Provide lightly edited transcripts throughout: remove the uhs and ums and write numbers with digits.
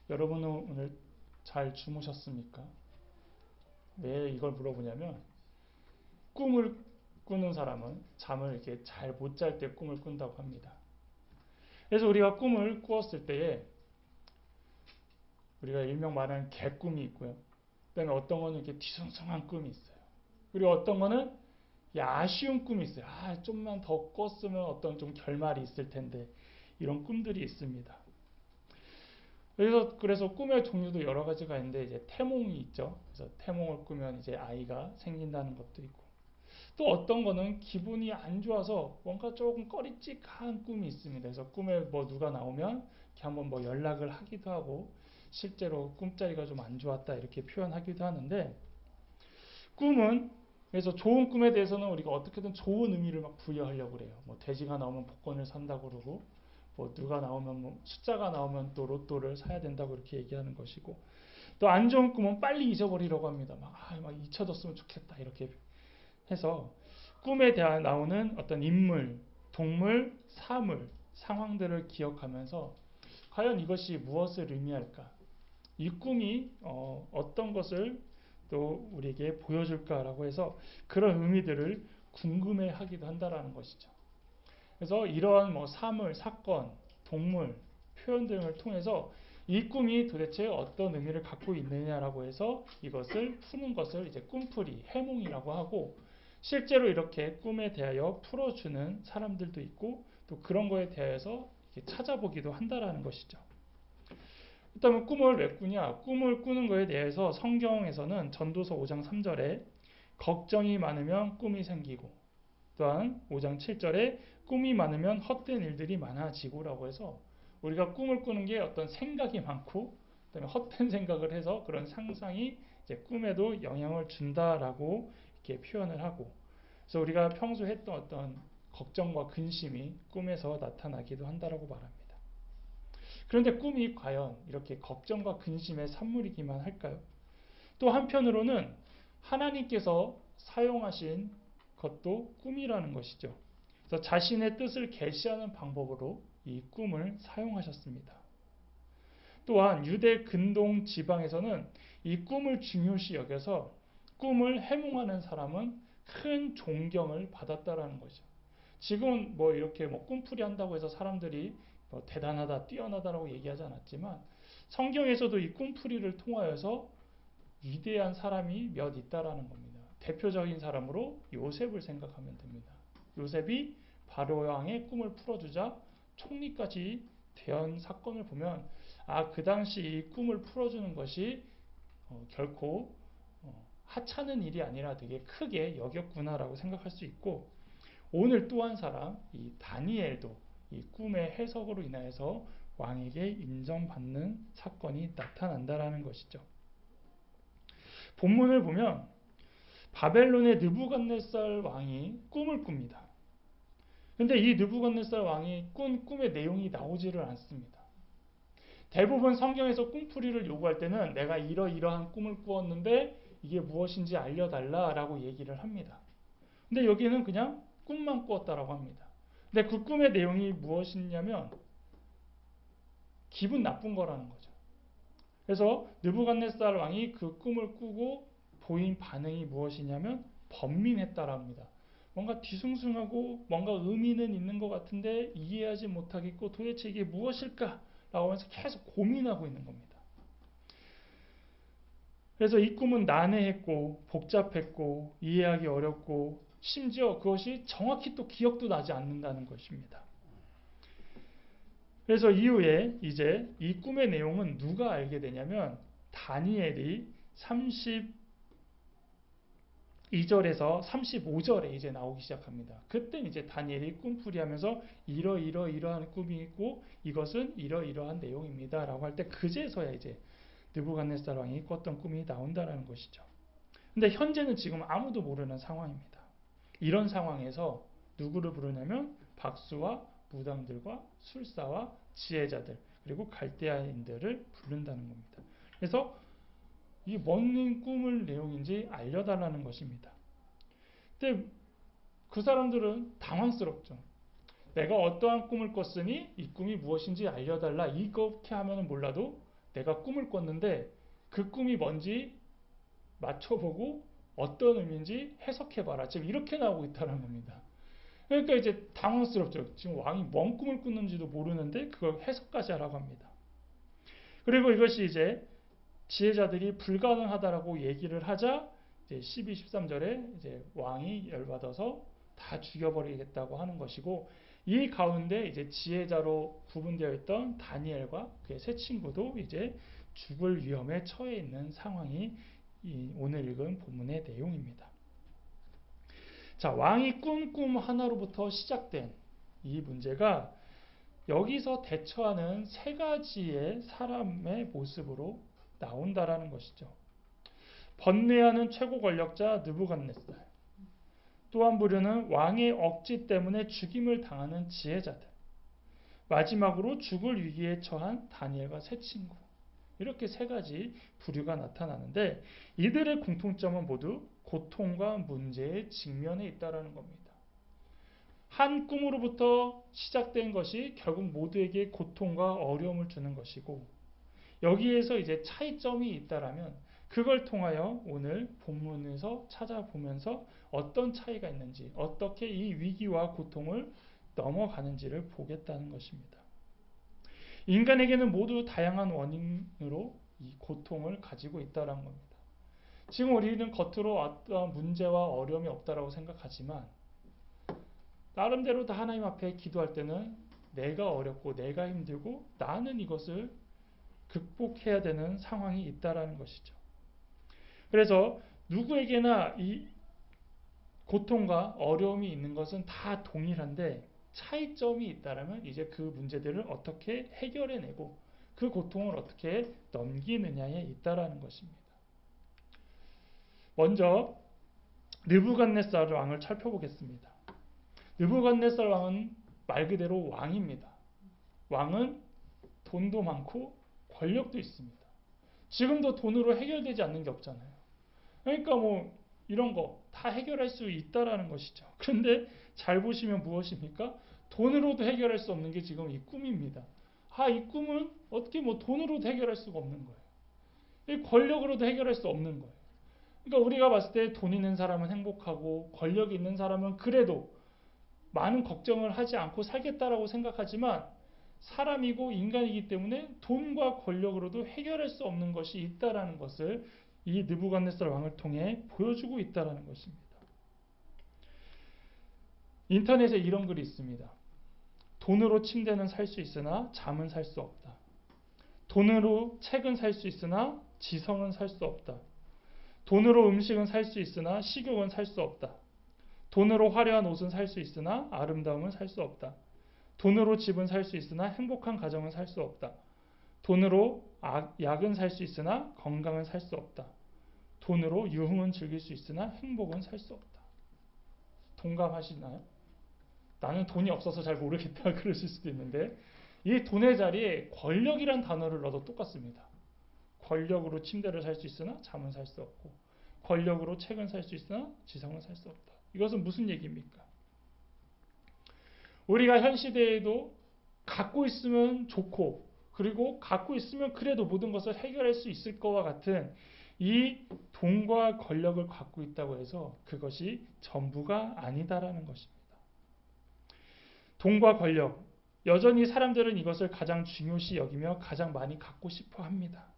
여러분은 오늘 잘 주무셨습니까? 왜 이걸 물어보냐면 꿈을 꾸는 사람은 잠을 이렇게 잘 못 잘 때 꿈을 꾼다고 합니다. 그래서 우리가 꿈을 꾸었을 때에 우리가 일명 말하는 개꿈이 있고요. 그다음에 어떤 거는 이렇게 뒤숭숭한 꿈이 있어요. 그리고 어떤 거는 아쉬운 꿈이 있어요. 좀만 더 꿨으면 어떤 좀 결말이 있을 텐데 이런 꿈들이 있습니다. 그래서 꿈의 종류도 여러 가지가 있는데 이제 태몽이 있죠. 그래서 태몽을 꾸면 이제 아이가 생긴다는 것도 있고 또 어떤 거는 기분이 안 좋아서 뭔가 조금 꺼리찍한 꿈이 있습니다. 그래서 꿈에 뭐 누가 나오면 이렇게 한번 뭐 연락을 하기도 하고 실제로 꿈자리가 좀 안 좋았다 이렇게 표현하기도 하는데 꿈은 그래서 좋은 꿈에 대해서는 우리가 어떻게든 좋은 의미를 막 부여하려고 그래요. 뭐 돼지가 나오면 복권을 산다고 그러고 뭐 누가 나오면 뭐 숫자가 나오면 또 로또를 사야 된다고 이렇게 얘기하는 것이고 또 안 좋은 꿈은 빨리 잊어버리려고 합니다. 막 잊혀졌으면 좋겠다 이렇게 해서 꿈에 대해 나오는 어떤 인물, 동물, 사물, 상황들을 기억하면서 과연 이것이 무엇을 의미할까? 이 꿈이 어떤 것을 또 우리에게 보여줄까라고 해서 그런 의미들을 궁금해하기도 한다라는 것이죠. 그래서 이러한 뭐 사물, 사건, 동물, 표현 등을 통해서 이 꿈이 도대체 어떤 의미를 갖고 있느냐라고 해서 이것을 푸는 것을 이제 꿈풀이, 해몽이라고 하고 실제로 이렇게 꿈에 대하여 풀어주는 사람들도 있고 또 그런 거에 대해서 찾아보기도 한다라는 것이죠. 그렇다면 꿈을 왜 꾸냐? 꿈을 꾸는 것에 대해서 성경에서는 전도서 5장 3절에 걱정이 많으면 꿈이 생기고 또한 5장 7절에 꿈이 많으면 헛된 일들이 많아지고라고 해서 우리가 꿈을 꾸는 게 어떤 생각이 많고 그다음에 헛된 생각을 해서 그런 상상이 이제 꿈에도 영향을 준다라고 이렇게 표현을 하고 그래서 우리가 평소에 했던 어떤 걱정과 근심이 꿈에서 나타나기도 한다라고 말합니다. 그런데 꿈이 과연 이렇게 걱정과 근심의 산물이기만 할까요? 또 한편으로는 하나님께서 사용하신 것도 꿈이라는 것이죠. 그래서 자신의 뜻을 계시하는 방법으로 이 꿈을 사용하셨습니다. 또한 유대 근동 지방에서는 이 꿈을 중요시 여겨서 꿈을 해몽하는 사람은 큰 존경을 받았다라는 거죠. 지금은 뭐 이렇게 뭐 꿈풀이 한다고 해서 사람들이 뭐 대단하다, 뛰어나다라고 얘기하지 않았지만 성경에서도 이 꿈풀이를 통하여서 위대한 사람이 몇 있다라는 겁니다. 대표적인 사람으로 요셉을 생각하면 됩니다. 요셉이 바로 왕의 꿈을 풀어주자 총리까지 된 사건을 보면 그 당시 이 꿈을 풀어주는 것이 결코 하찮은 일이 아니라 되게 크게 여겼구나라고 생각할 수 있고 오늘 또 한 사람 이 다니엘도 이 꿈의 해석으로 인하여서 왕에게 인정받는 사건이 나타난다라는 것이죠. 본문을 보면 바벨론의 느부갓네살 왕이 꿈을 꿉니다. 근데 이 느부갓네살 왕이 꾼 꿈의 내용이 나오지를 않습니다. 대부분 성경에서 꿈풀이를 요구할 때는 내가 이러이러한 꿈을 꾸었는데 이게 무엇인지 알려달라라고 얘기를 합니다. 근데 여기는 그냥 꿈만 꾸었다라고 합니다. 근데 그 꿈의 내용이 무엇이냐면 기분 나쁜 거라는 거죠. 그래서 느부갓네살 왕이 그 꿈을 꾸고 보인 반응이 무엇이냐면 번민했다라 합니다. 뭔가 뒤숭숭하고 뭔가 의미는 있는 것 같은데 이해하지 못하겠고 도대체 이게 무엇일까? 라고 하면서 계속 고민하고 있는 겁니다. 그래서 이 꿈은 난해했고 복잡했고 이해하기 어렵고 심지어 그것이 정확히 또 기억도 나지 않는다는 것입니다. 그래서 이후에 이제 이 꿈의 내용은 누가 알게 되냐면 다니엘이 32절에서 35절에 이제 나오기 시작합니다. 그때 이제 다니엘이 꿈풀이 하면서 이러이러한 꿈이 있고 이것은 이러이러한 내용입니다. 라고 할 때 그제서야 이제 느부갓네살 왕이 꿨던 꿈이 나온다는 것이죠. 근데 현재는 지금 아무도 모르는 상황입니다. 이런 상황에서 누구를 부르냐면 박수와 무당들과 술사와 지혜자들 그리고 갈대아인들을 부른다는 겁니다. 그래서 이 뭔 꿈을 내용인지 알려달라는 것입니다. 근데 그 사람들은 당황스럽죠. 내가 어떠한 꿈을 꿨으니 이 꿈이 무엇인지 알려달라 이렇게 하면 몰라도 내가 꿈을 꿨는데 그 꿈이 뭔지 맞춰보고 어떤 의미인지 해석해봐라. 지금 이렇게 나오고 있다는 겁니다. 그러니까 이제 당황스럽죠. 지금 왕이 뭔 꿈을 꿨는지도 모르는데 그걸 해석까지 하라고 합니다. 그리고 이것이 이제 지혜자들이 불가능하다라고 얘기를 하자 이제 12, 13절에 이제 왕이 열받아서 다 죽여버리겠다고 하는 것이고, 이 가운데 이제 지혜자로 구분되어 있던 다니엘과 그의 세 친구도 이제 죽을 위험에 처해 있는 상황이 이 오늘 읽은 본문의 내용입니다. 자, 왕이 꾼 꿈 하나로부터 시작된 이 문제가 여기서 대처하는 세 가지의 사람의 모습으로 나온다라는 것이죠. 번뇌하는 최고 권력자 느부갓네살, 또 한 부류는 왕의 억지 때문에 죽임을 당하는 지혜자들, 마지막으로 죽을 위기에 처한 다니엘과 세 친구, 이렇게 세 가지 부류가 나타나는데 이들의 공통점은 모두 고통과 문제에 직면해 있다는 겁니다. 한 꿈으로부터 시작된 것이 결국 모두에게 고통과 어려움을 주는 것이고, 여기에서 이제 차이점이 있다라면 그걸 통하여 오늘 본문에서 찾아보면서 어떤 차이가 있는지, 어떻게 이 위기와 고통을 넘어가는지를 보겠다는 것입니다. 인간에게는 모두 다양한 원인으로 이 고통을 가지고 있다는 겁니다. 지금 우리는 겉으로 어떤 문제와 어려움이 없다라고 생각하지만 나름대로 다 하나님 앞에 기도할 때는 내가 어렵고 내가 힘들고 나는 이것을 극복해야 되는 상황이 있다라는 것이죠. 그래서 누구에게나 이 고통과 어려움이 있는 것은 다 동일한데 차이점이 있다라면 이제 그 문제들을 어떻게 해결해내고 그 고통을 어떻게 넘기느냐에 있다라는 것입니다. 먼저 느부갓네살 왕을 살펴보겠습니다. 느부갓네살 왕은 말 그대로 왕입니다. 왕은 돈도 많고 권력도 있습니다. 지금도 돈으로 해결되지 않는 게 없잖아요. 그러니까 뭐 이런 거 다 해결할 수 있다라는 것이죠. 그런데 잘 보시면 무엇입니까? 돈으로도 해결할 수 없는 게 지금 이 꿈입니다. 이 꿈은 어떻게 뭐 돈으로도 해결할 수가 없는 거예요. 이 권력으로도 해결할 수 없는 거예요. 그러니까 우리가 봤을 때 돈 있는 사람은 행복하고 권력이 있는 사람은 그래도 많은 걱정을 하지 않고 살겠다라고 생각하지만 사람이고 인간이기 때문에 돈과 권력으로도 해결할 수 없는 것이 있다라는 것을 이 느부갓네살 왕을 통해 보여주고 있다라는 것입니다. 인터넷에 이런 글이 있습니다. 돈으로 침대는 살 수 있으나 잠은 살 수 없다. 돈으로 책은 살 수 있으나 지성은 살 수 없다. 돈으로 음식은 살 수 있으나 식욕은 살 수 없다. 돈으로 화려한 옷은 살 수 있으나 아름다움은 살 수 없다. 돈으로 집은 살 수 있으나 행복한 가정은 살 수 없다. 돈으로 약은 살 수 있으나 건강은 살 수 없다. 돈으로 유흥은 즐길 수 있으나 행복은 살 수 없다. 동감하시나요? 나는 돈이 없어서 잘 모르겠다 그러실 수도 있는데 이 돈의 자리에 권력이란 단어를 넣어도 똑같습니다. 권력으로 침대를 살 수 있으나 잠은 살 수 없고 권력으로 책은 살 수 있으나 지성은 살 수 없다. 이것은 무슨 얘기입니까? 우리가 현 시대에도 갖고 있으면 좋고 그리고 갖고 있으면 그래도 모든 것을 해결할 수 있을 것과 같은 이 돈과 권력을 갖고 있다고 해서 그것이 전부가 아니다라는 것입니다. 돈과 권력, 여전히 사람들은 이것을 가장 중요시 여기며 가장 많이 갖고 싶어 합니다.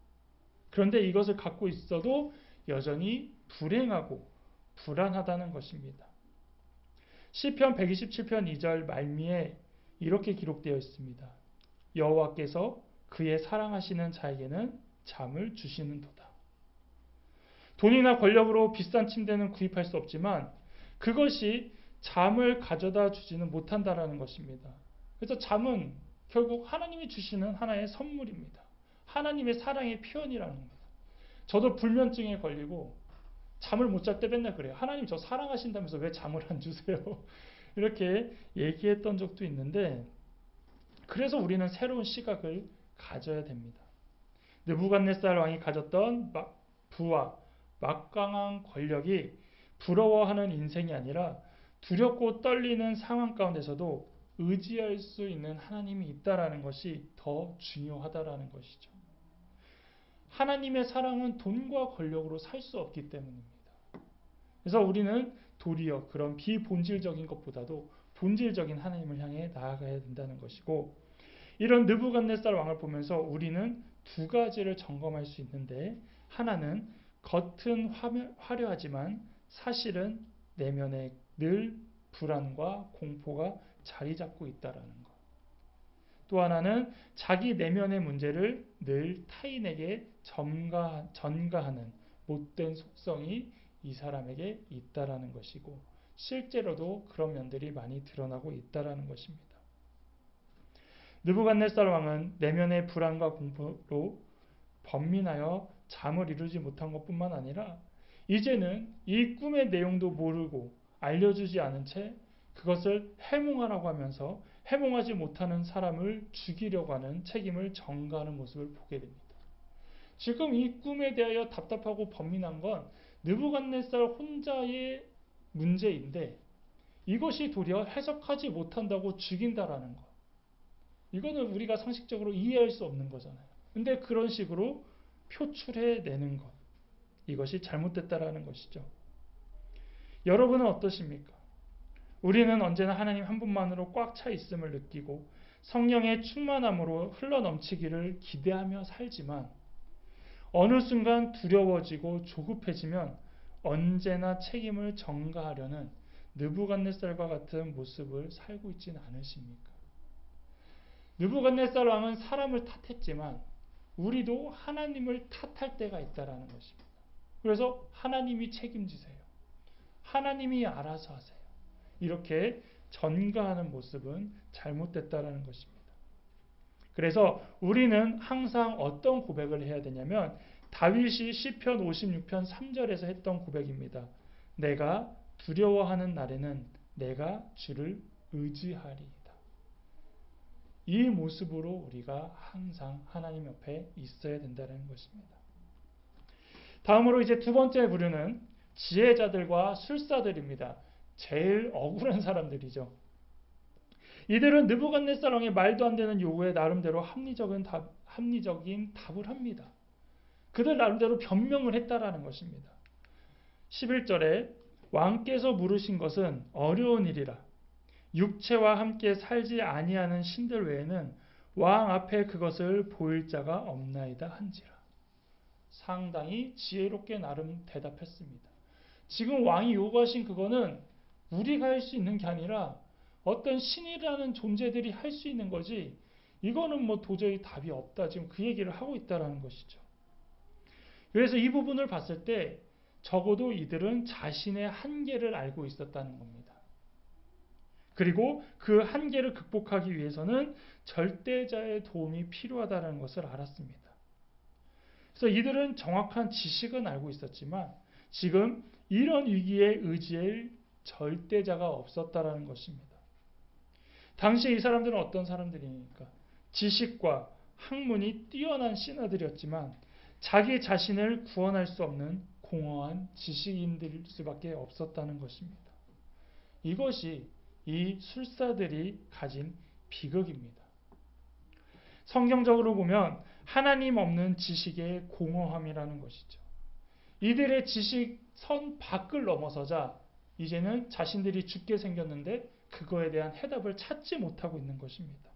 그런데 이것을 갖고 있어도 여전히 불행하고 불안하다는 것입니다. 시편 127편 2절 말미에 이렇게 기록되어 있습니다. 여호와께서 그의 사랑하시는 자에게는 잠을 주시는도다. 돈이나 권력으로 비싼 침대는 구입할 수 없지만 그것이 잠을 가져다 주지는 못한다라는 것입니다. 그래서 잠은 결국 하나님이 주시는 하나의 선물입니다. 하나님의 사랑의 표현이라는 겁니다. 저도 불면증에 걸리고 잠을 못 잘 때 맨날 그래요. 하나님 저 사랑하신다면서 왜 잠을 안 주세요? 이렇게 얘기했던 적도 있는데 그래서 우리는 새로운 시각을 가져야 됩니다. 느부갓네살 왕이 가졌던 부와 막강한 권력이 부러워하는 인생이 아니라 두렵고 떨리는 상황 가운데서도 의지할 수 있는 하나님이 있다라는 것이 더 중요하다라는 것이죠. 하나님의 사랑은 돈과 권력으로 살 수 없기 때문입니다. 그래서 우리는 도리어 그런 비본질적인 것보다도 본질적인 하나님을 향해 나아가야 된다는 것이고, 이런 느부갓네살 왕을 보면서 우리는 두 가지를 점검할 수 있는데, 하나는 겉은 화려하지만 사실은 내면에 늘 불안과 공포가 자리 잡고 있다라는 것. 또 하나는 자기 내면의 문제를 늘 타인에게 전가하는 못된 속성이 이 사람에게 있다라는 것이고, 실제로도 그런 면들이 많이 드러나고 있다라는 것입니다. 느부갓네살 왕은 내면의 불안과 공포로 번민하여 잠을 이루지 못한 것뿐만 아니라 이제는 이 꿈의 내용도 모르고 알려주지 않은 채 그것을 해몽하라고 하면서 해몽하지 못하는 사람을 죽이려고 하는 책임을 전가하는 모습을 보게 됩니다. 지금 이 꿈에 대하여 답답하고 번민한 건 느부갓네살 혼자의 문제인데, 이것이 도리어 해석하지 못한다고 죽인다라는 것. 이거는 우리가 상식적으로 이해할 수 없는 거잖아요. 근데 그런 식으로 표출해내는 것. 이것이 잘못됐다라는 것이죠. 여러분은 어떠십니까? 우리는 언제나 하나님 한 분만으로 꽉 차 있음을 느끼고 성령의 충만함으로 흘러넘치기를 기대하며 살지만, 어느 순간 두려워지고 조급해지면 언제나 책임을 전가하려는 느부갓네살과 같은 모습을 살고 있지는 않으십니까? 느부갓네살 왕은 사람을 탓했지만 우리도 하나님을 탓할 때가 있다라는 것입니다. 그래서 하나님이 책임지세요. 하나님이 알아서 하세요. 이렇게 전가하는 모습은 잘못됐다라는 것입니다. 그래서 우리는 항상 어떤 고백을 해야 되냐면, 다윗이 시편 56편 3절에서 했던 고백입니다. 내가 두려워하는 날에는 내가 주를 의지하리이다. 이 모습으로 우리가 항상 하나님 옆에 있어야 된다는 것입니다. 다음으로 이제 두 번째 부류는 지혜자들과 술사들입니다. 제일 억울한 사람들이죠. 이들은 느부갓네살 왕의 말도 안 되는 요구에 나름대로 합리적인 답을 합니다. 그들 나름대로 변명을 했다라는 것입니다. 11절에 왕께서 물으신 것은 어려운 일이라. 육체와 함께 살지 아니하는 신들 외에는 왕 앞에 그것을 보일 자가 없나이다 한지라. 상당히 지혜롭게 나름 대답했습니다. 지금 왕이 요구하신 그거는 우리가 할 수 있는 게 아니라 어떤 신이라는 존재들이 할 수 있는 거지, 이거는 뭐 도저히 답이 없다, 지금 그 얘기를 하고 있다라는 것이죠. 그래서 이 부분을 봤을 때 적어도 이들은 자신의 한계를 알고 있었다는 겁니다. 그리고 그 한계를 극복하기 위해서는 절대자의 도움이 필요하다는 것을 알았습니다. 그래서 이들은 정확한 지식은 알고 있었지만 지금 이런 위기에 의지할 절대자가 없었다라는 것입니다. 당시 이 사람들은 어떤 사람들입니까? 지식과 학문이 뛰어난 신하들이었지만 자기 자신을 구원할 수 없는 공허한 지식인들일 수밖에 없었다는 것입니다. 이것이 이 술사들이 가진 비극입니다. 성경적으로 보면 하나님 없는 지식의 공허함이라는 것이죠. 이들의 지식 선 밖을 넘어서자 이제는 자신들이 죽게 생겼는데 그거에 대한 해답을 찾지 못하고 있는 것입니다.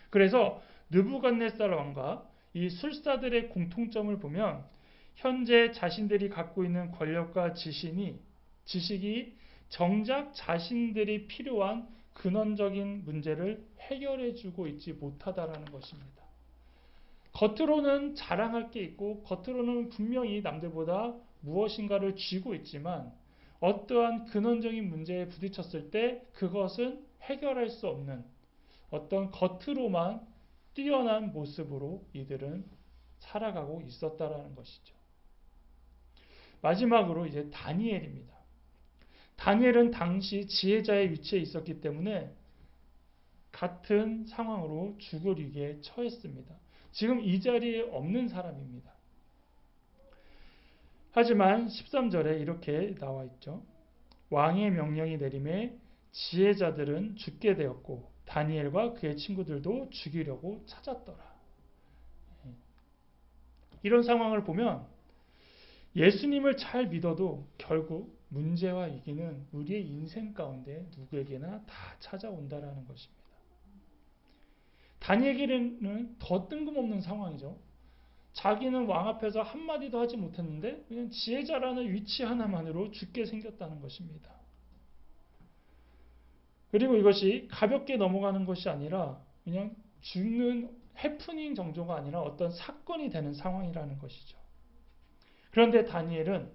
그래서 느부갓네살 왕과 이 술사들의 공통점을 보면 현재 자신들이 갖고 있는 권력과 지식이 정작 자신들이 필요한 근원적인 문제를 해결해 주고 있지 못하다라는 것입니다. 겉으로는 자랑할 게 있고 겉으로는 분명히 남들보다 무엇인가를 쥐고 있지만 어떠한 근원적인 문제에 부딪혔을 때 그것은 해결할 수 없는 어떤 겉으로만 뛰어난 모습으로 이들은 살아가고 있었다라는 것이죠. 마지막으로 이제 다니엘입니다. 다니엘은 당시 지혜자의 위치에 있었기 때문에 같은 상황으로 죽을 위기에 처했습니다. 지금 이 자리에 없는 사람입니다. 하지만 13절에 이렇게 나와 있죠. 왕의 명령이 내림에 지혜자들은 죽게 되었고 다니엘과 그의 친구들도 죽이려고 찾았더라. 이런 상황을 보면 예수님을 잘 믿어도 결국 문제와 위기는 우리의 인생 가운데 누구에게나 다 찾아온다라는 것입니다. 다니엘에게는 더 뜬금없는 상황이죠. 자기는 왕 앞에서 한마디도 하지 못했는데 그냥 지혜자라는 위치 하나만으로 죽게 생겼다는 것입니다. 그리고 이것이 가볍게 넘어가는 것이 아니라 그냥 죽는 해프닝 정도가 아니라 어떤 사건이 되는 상황이라는 것이죠. 그런데 다니엘은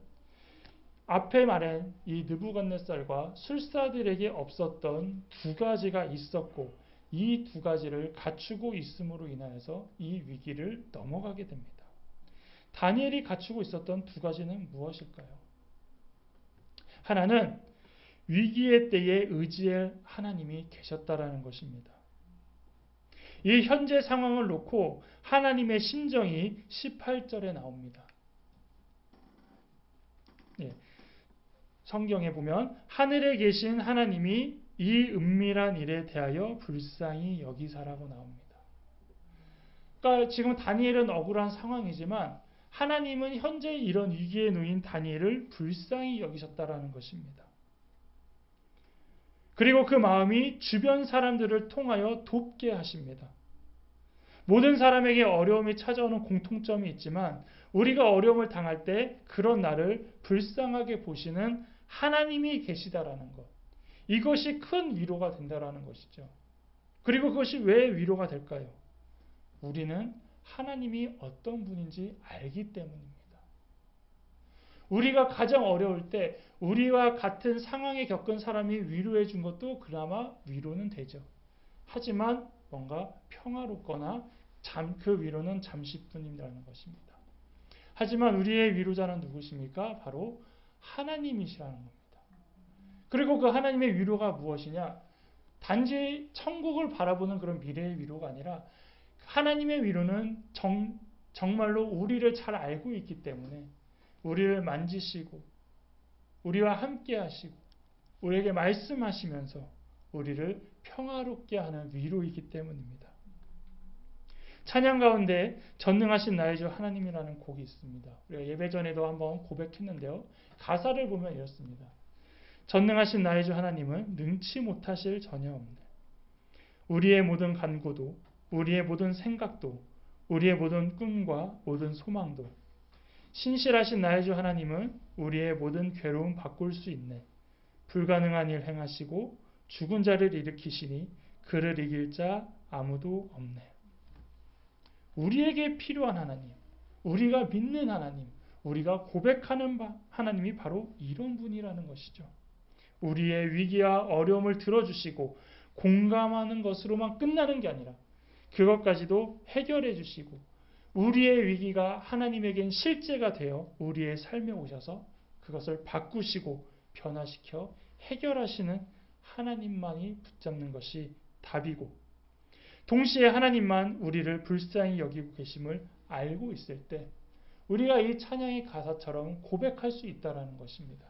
앞에 말한 이 느부갓네살과 술사들에게 없었던 두 가지가 있었고 이 두 가지를 갖추고 있음으로 인하여서 이 위기를 넘어가게 됩니다. 다니엘이 갖추고 있었던 두 가지는 무엇일까요? 하나는 위기의 때에 의지할 하나님이 계셨다라는 것입니다. 이 현재 상황을 놓고 하나님의 심정이 18절에 나옵니다. 예, 성경에 보면 하늘에 계신 하나님이 이 은밀한 일에 대하여 불쌍히 여기사라고 나옵니다. 그러니까 지금 다니엘은 억울한 상황이지만 하나님은 현재 이런 위기에 놓인 다니엘을 불쌍히 여기셨다라는 것입니다. 그리고 그 마음이 주변 사람들을 통하여 돕게 하십니다. 모든 사람에게 어려움이 찾아오는 공통점이 있지만 우리가 어려움을 당할 때 그런 나를 불쌍하게 보시는 하나님이 계시다라는 것. 이것이 큰 위로가 된다라는 것이죠. 그리고 그것이 왜 위로가 될까요? 우리는 하나님이 어떤 분인지 알기 때문입니다. 우리가 가장 어려울 때 우리와 같은 상황에 겪은 사람이 위로해 준 것도 그나마 위로는 되죠. 하지만 뭔가 평화롭거나 그 위로는 잠시뿐이라는 것입니다. 하지만 우리의 위로자는 누구십니까? 바로 하나님이시라는 겁니다. 그리고 그 하나님의 위로가 무엇이냐? 단지 천국을 바라보는 그런 미래의 위로가 아니라 하나님의 위로는 정말로 우리를 잘 알고 있기 때문에 우리를 만지시고 우리와 함께 하시고 우리에게 말씀하시면서 우리를 평화롭게 하는 위로이기 때문입니다. 찬양 가운데 전능하신 나의 주 하나님이라는 곡이 있습니다. 우리가 예배 전에도 한번 고백했는데요. 가사를 보면 이렇습니다. 전능하신 나의 주 하나님은 능치 못하실 전혀 없네. 우리의 모든 간구도 우리의 모든 생각도 우리의 모든 꿈과 모든 소망도 신실하신 나의 주 하나님은 우리의 모든 괴로움 바꿀 수 있네. 불가능한 일 행하시고 죽은 자를 일으키시니 그를 이길 자 아무도 없네. 우리에게 필요한 하나님, 우리가 믿는 하나님, 우리가 고백하는 하나님이 바로 이런 분이라는 것이죠. 우리의 위기와 어려움을 들어주시고 공감하는 것으로만 끝나는 게 아니라 그것까지도 해결해 주시고 우리의 위기가 하나님에겐 실제가 되어 우리의 삶에 오셔서 그것을 바꾸시고 변화시켜 해결하시는 하나님만이 붙잡는 것이 답이고 동시에 하나님만 우리를 불쌍히 여기고 계심을 알고 있을 때 우리가 이 찬양의 가사처럼 고백할 수 있다는 것입니다.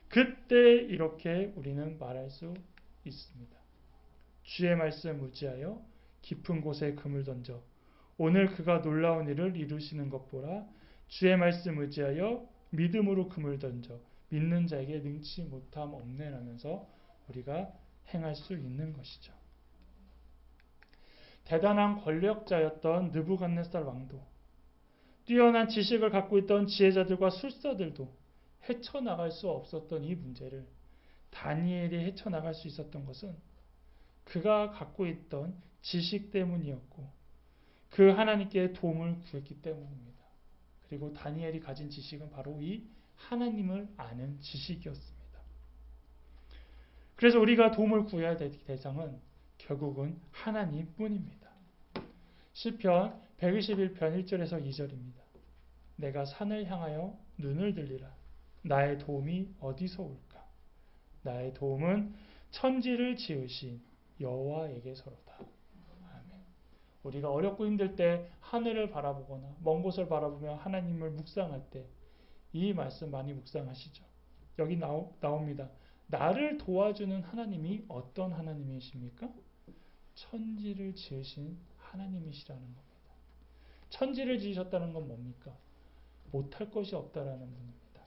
그때 이렇게 우리는 말할 수 있습니다. 주의 말씀 의지하여 깊은 곳에 금을 던져 오늘 그가 놀라운 일을 이루시는 것 보라. 주의 말씀 의지하여 믿음으로 금을 던져 믿는 자에게 능치 못함 없네라면서 우리가 행할 수 있는 것이죠. 대단한 권력자였던 느부갓네살 왕도 뛰어난 지식을 갖고 있던 지혜자들과 술사들도 헤쳐나갈 수 없었던 이 문제를 다니엘이 헤쳐나갈 수 있었던 것은 그가 갖고 있던 지식 때문이었고 그 하나님께 도움을 구했기 때문입니다. 그리고 다니엘이 가진 지식은 바로 이 하나님을 아는 지식이었습니다. 그래서 우리가 도움을 구해야 될 대상은 결국은 하나님뿐입니다. 시편 121편 1절에서 2절입니다. 내가 산을 향하여 눈을 들리라. 나의 도움이 어디서 올까? 나의 도움은 천지를 지으신 여호와에게서로다. 아멘. 우리가 어렵고 힘들 때 하늘을 바라보거나 먼 곳을 바라보며 하나님을 묵상할 때 이 말씀 많이 묵상하시죠. 여기 나옵니다. 나를 도와주는 하나님이 어떤 하나님이십니까? 천지를 지으신 하나님이시라는 겁니다. 천지를 지으셨다는 건 뭡니까? 못할 것이 없다라는 분입니다.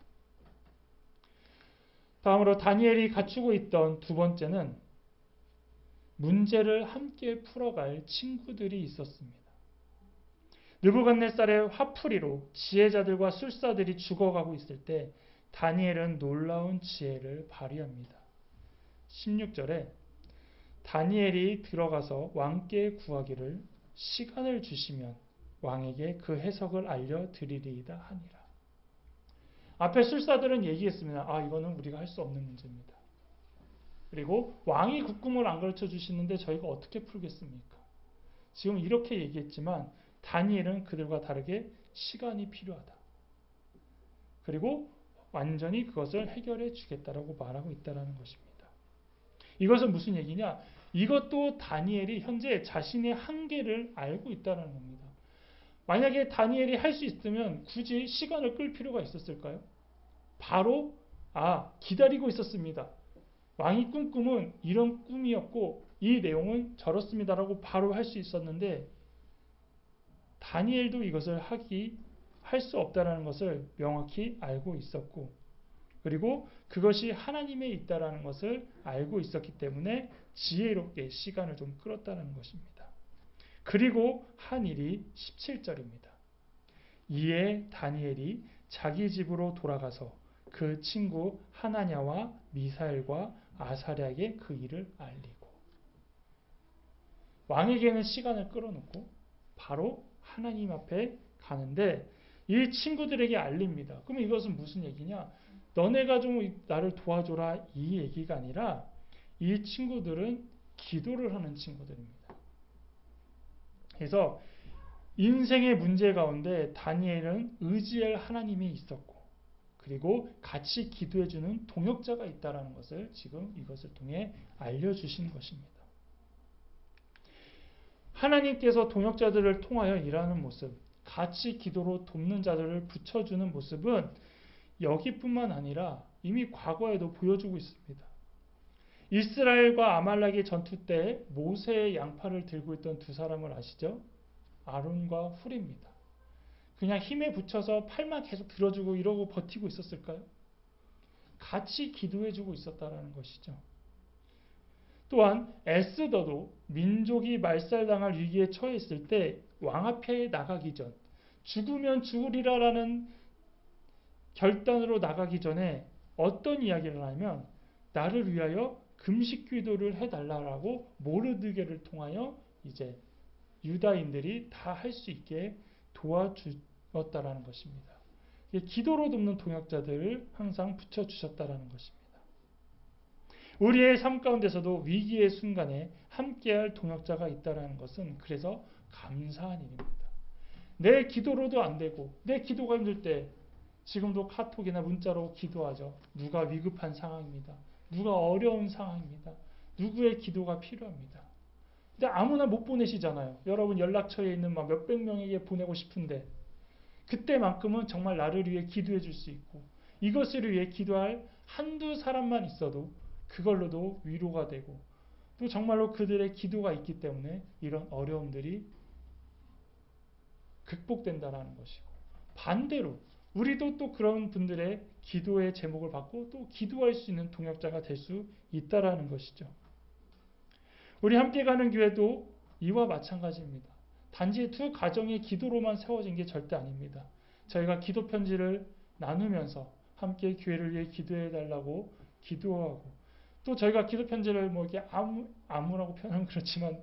다음으로 다니엘이 갖추고 있던 두 번째는 문제를 함께 풀어갈 친구들이 있었습니다. 느부갓네살의 화풀이로 지혜자들과 술사들이 죽어가고 있을 때 다니엘은 놀라운 지혜를 발휘합니다. 16절에 다니엘이 들어가서 왕께 구하기를 시간을 주시면 왕에게 그 해석을 알려드리리이다 하니라. 앞에 술사들은 얘기했습니다. 이거는 우리가 할 수 없는 문제입니다. 그리고 왕이 국금을 안 가르쳐 주시는데 저희가 어떻게 풀겠습니까? 지금 이렇게 얘기했지만 다니엘은 그들과 다르게 시간이 필요하다. 그리고 완전히 그것을 해결해 주겠다라고 말하고 있다는 것입니다. 이것은 무슨 얘기냐? 이것도 다니엘이 현재 자신의 한계를 알고 있다는 겁니다. 만약에 다니엘이 할 수 있으면 굳이 시간을 끌 필요가 있었을까요? 바로 기다리고 있었습니다. 왕이 꾼 꿈은 이런 꿈이었고 이 내용은 저렇습니다라고 바로 할 수 있었는데 다니엘도 이것을 할 수 없다는 것을 명확히 알고 있었고 그리고 그것이 하나님에 있다는 것을 알고 있었기 때문에 지혜롭게 시간을 좀 끌었다는 것입니다. 그리고 한 일이 17절입니다. 이에 다니엘이 자기 집으로 돌아가서 그 친구 하나냐와 미사엘과 아사랴에게 그 일을 알리고 왕에게는 시간을 끌어놓고 바로 하나님 앞에 가는데 이 친구들에게 알립니다. 그러면 이것은 무슨 얘기냐? 너네가 좀 나를 도와줘라 이 얘기가 아니라 이 친구들은 기도를 하는 친구들입니다. 그래서 인생의 문제 가운데 다니엘은 의지할 하나님이 있었고 그리고 같이 기도해주는 동역자가 있다는 것을 지금 이것을 통해 알려주신 것입니다. 하나님께서 동역자들을 통하여 일하는 모습, 같이 기도로 돕는 자들을 붙여주는 모습은 여기뿐만 아니라 이미 과거에도 보여주고 있습니다. 이스라엘과 아말렉의 전투 때 모세의 양팔을 들고 있던 두 사람을 아시죠? 아론과 훌입니다. 그냥 힘에 붙여서 팔만 계속 들어주고 이러고 버티고 있었을까요? 같이 기도해주고 있었다는 것이죠. 또한 에스더도 민족이 말살당할 위기에 처했을 때 왕 앞에 나가기 전 죽으면 죽으리라라는 결단으로 나가기 전에 어떤 이야기를 하냐면 나를 위하여 금식 기도를 해달라고 모르드게를 통하여 이제 유다인들이 다 할 수 있게 도와주었다라는 것입니다. 기도로 돕는 동역자들을 항상 붙여주셨다라는 것입니다. 우리의 삶 가운데서도 위기의 순간에 함께할 동역자가 있다는 것은 그래서 감사한 일입니다. 내 기도로도 안 되고 내 기도가 힘들 때 지금도 카톡이나 문자로 기도하죠. 누가 위급한 상황입니다. 누가 어려운 상황입니다. 누구의 기도가 필요합니다. 근데 아무나 못 보내시잖아요. 여러분 연락처에 있는 막 몇백 명에게 보내고 싶은데 그때만큼은 정말 나를 위해 기도해 줄 수 있고 이것을 위해 기도할 한두 사람만 있어도 그걸로도 위로가 되고 또 정말로 그들의 기도가 있기 때문에 이런 어려움들이 극복된다는 것이고 반대로 우리도 또 그런 분들의 기도의 제목을 받고 또 기도할 수 있는 동역자가 될 수 있다라는 것이죠. 우리 함께 가는 교회도 이와 마찬가지입니다. 단지 두 가정의 기도로만 세워진 게 절대 아닙니다. 저희가 기도 편지를 나누면서 함께 교회를 위해 기도해 달라고 기도하고 또 저희가 기도 편지를 뭐 이렇게 아무라고 표현하면 그렇지만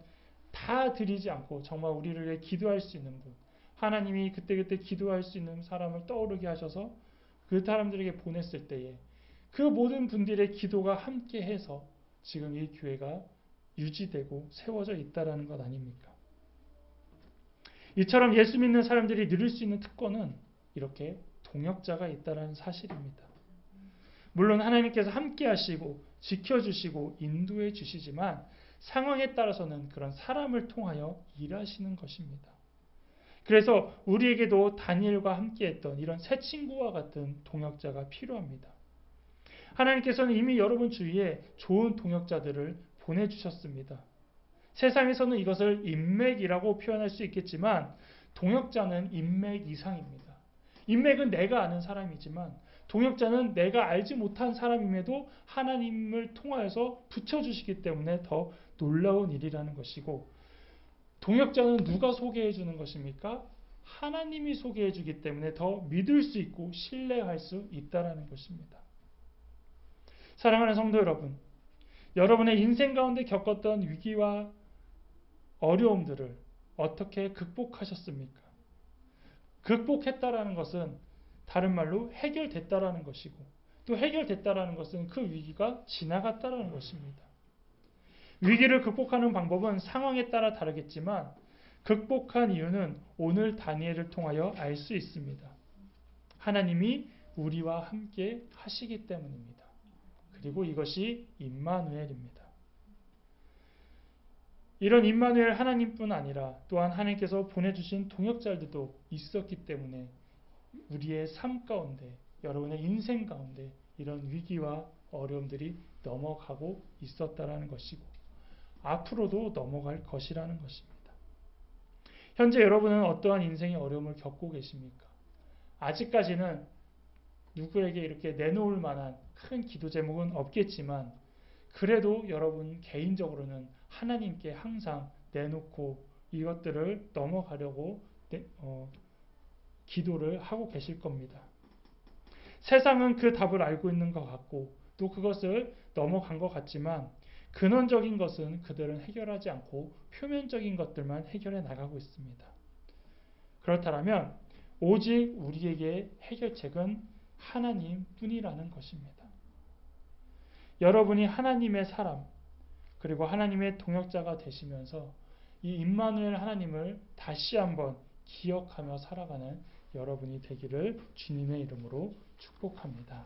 다 드리지 않고 정말 우리를 위해 기도할 수 있는 분 하나님이 그때그때 기도할 수 있는 사람을 떠오르게 하셔서 그 사람들에게 보냈을 때에 그 모든 분들의 기도가 함께해서 지금 이 교회가 유지되고 세워져 있다는 것 아닙니까? 이처럼 예수 믿는 사람들이 누릴 수 있는 특권은 이렇게 동역자가 있다는 사실입니다. 물론 하나님께서 함께 하시고 지켜주시고 인도해 주시지만 상황에 따라서는 그런 사람을 통하여 일하시는 것입니다. 그래서 우리에게도 다니엘과 함께했던 이런 새 친구와 같은 동역자가 필요합니다. 하나님께서는 이미 여러분 주위에 좋은 동역자들을 보내주셨습니다. 세상에서는 이것을 인맥이라고 표현할 수 있겠지만 동역자는 인맥 이상입니다. 인맥은 내가 아는 사람이지만 동역자는 내가 알지 못한 사람임에도 하나님을 통하여서 붙여주시기 때문에 더 놀라운 일이라는 것이고, 동역자는 누가 소개해 주는 것입니까? 하나님이 소개해 주기 때문에 더 믿을 수 있고 신뢰할 수 있다는 것입니다. 사랑하는 성도 여러분, 여러분의 인생 가운데 겪었던 위기와 어려움들을 어떻게 극복하셨습니까? 극복했다라는 것은 다른 말로 해결됐다라는 것이고, 또 해결됐다라는 것은 그 위기가 지나갔다라는 것입니다. 위기를 극복하는 방법은 상황에 따라 다르겠지만 극복한 이유는 오늘 다니엘을 통하여 알 수 있습니다. 하나님이 우리와 함께 하시기 때문입니다. 그리고 이것이 임마누엘입니다. 이런 임마누엘 하나님뿐 아니라 또한 하나님께서 보내주신 동역자들도 있었기 때문에 우리의 삶 가운데, 여러분의 인생 가운데 이런 위기와 어려움들이 넘어가고 있었다라는 것이고 앞으로도 넘어갈 것이라는 것입니다. 현재 여러분은 어떠한 인생의 어려움을 겪고 계십니까? 아직까지는 누구에게 이렇게 내놓을 만한 큰 기도 제목은 없겠지만 그래도 여러분 개인적으로는 하나님께 항상 내놓고 이것들을 넘어가려고 기도를 하고 계실 겁니다. 세상은 그 답을 알고 있는 것 같고 또 그것을 넘어간 것 같지만 근원적인 것은 그들은 해결하지 않고 표면적인 것들만 해결해 나가고 있습니다. 그렇다면 오직 우리에게 해결책은 하나님뿐이라는 것입니다. 여러분이 하나님의 사람 그리고 하나님의 동역자가 되시면서 이 임마누엘 하나님을 다시 한번 기억하며 살아가는 여러분이 되기를 주님의 이름으로 축복합니다.